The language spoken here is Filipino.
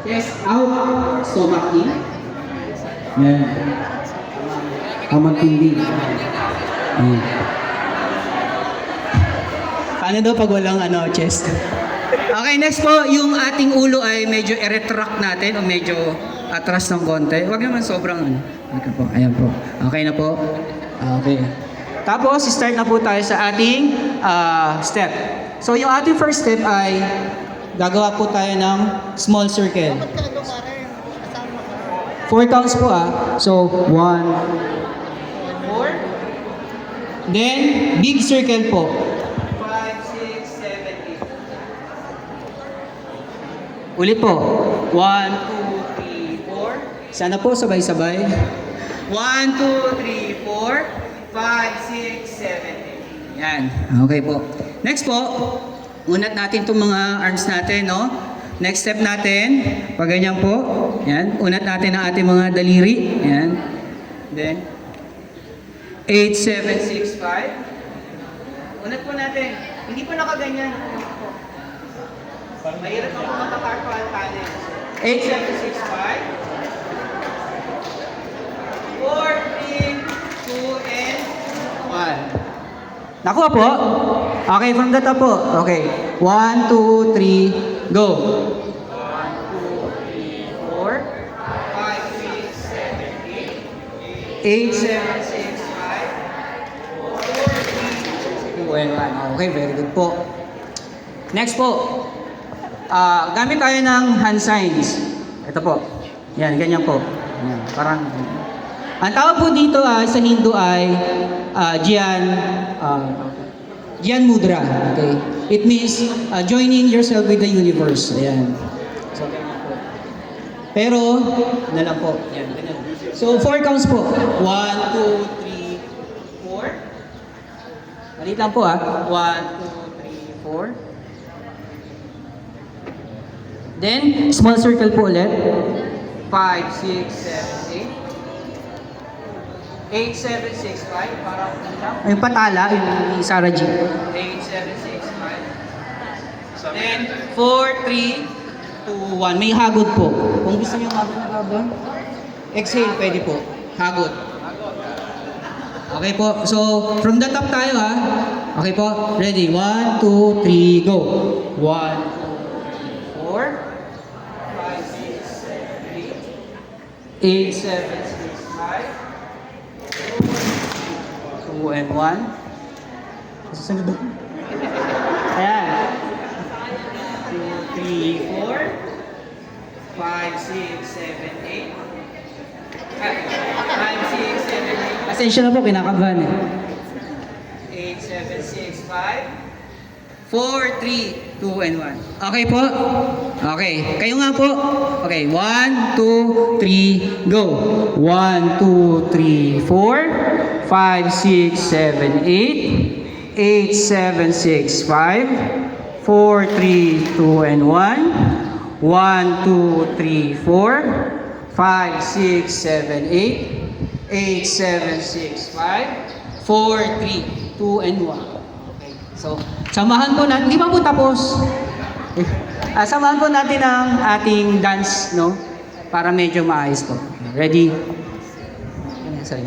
Chest out, stomach in. Yan. Kamantindi. Yan. Paano daw pag walang chest? Okay, next po, yung ating ulo ay medyo i-retract natin o medyo atras ng konti. Huwag naman sobrang Okay po, ayan po. Okay na po. Okay. Tapos, start na po tayo sa ating step. So, yung ating first step ay gagawa po tayo ng small circle. 4 counts po So, 1, 4. Then, big circle po. 5, 6, 7, 8. Ulit po. 1, 2, 3, 4. Sana po sabay-sabay. 1, 2, 3, 4. 5, 6, 7, 8. Yan. Okay po. Next po, unat natin itong mga arms natin, no? Next step natin, pag ganyan po. Yan. Unat natin ang ating mga daliri. Yan. Then, 8, 7, 6, 5. Unat po natin. Hindi po nakaganyan. Mahirap na po makakarpal tanin. 8, 7, 6, 5. 4, 3, 2, and 1. Nakuha po? Okay, from the top po. Okay. 1, 2, 3, go. 1, 2, 3, 4, 5, 6, 7, 8. 8, 7, 6, 5, 4, 3, 2, and 1. Okay, very good po. Next po. Gamit tayo ng hand signs. Ito po. Yan, ganyan po. Yan, parang... Ang tawag po dito sa Hindu ay Gyan Mudra. Okay? It means joining yourself with the universe. Ayan. So, pero, na lang po. Ayan, ganyan. So, 4 counts po. 1, 2, 3, 4. Malit lang po 1, 2, 3, 4. Then, small circle po ulit. 5, 6, 7, 8. 8, 7, 6, 5. Parang yung patala, yung Sarah G. 8, 7, 6, 5. Then, 4, 3, 2, 1. May hagod po. Kung gusto niyo hagod, exhale, pwede po. Hagod. Okay po. So, from the top tayo Okay po. Ready? 1, 2, 3, go. 1, 2, 3, 4. 5, 6, 7, 8. 8, 7, 6, 5. 2 and 1. Susunod ba? Ayan. 2, 3, 4. 5, 6, 7, 8. 5, 6, 7, 8. Pasensya na po, kinakabahan 8, 7, 6, 5. 4, 3, 2, and 1. Okay po? Okay. Kayo nga po. Okay. 1, 2, 3, go. 1, 2, 3, 4. 5, 6, 7, 8. 8, 7, 6, 5. 4, 3, 2, and 1. 1, 2, 3, 4. 5, 6, 7, 8. 8, 7, 6, 5. 4, 3, 2, and 1. So, samahan po natin, hindi pa po tapos. Samahan po natin ang ating dance, no? Para medyo maayos po. Ready? Sorry.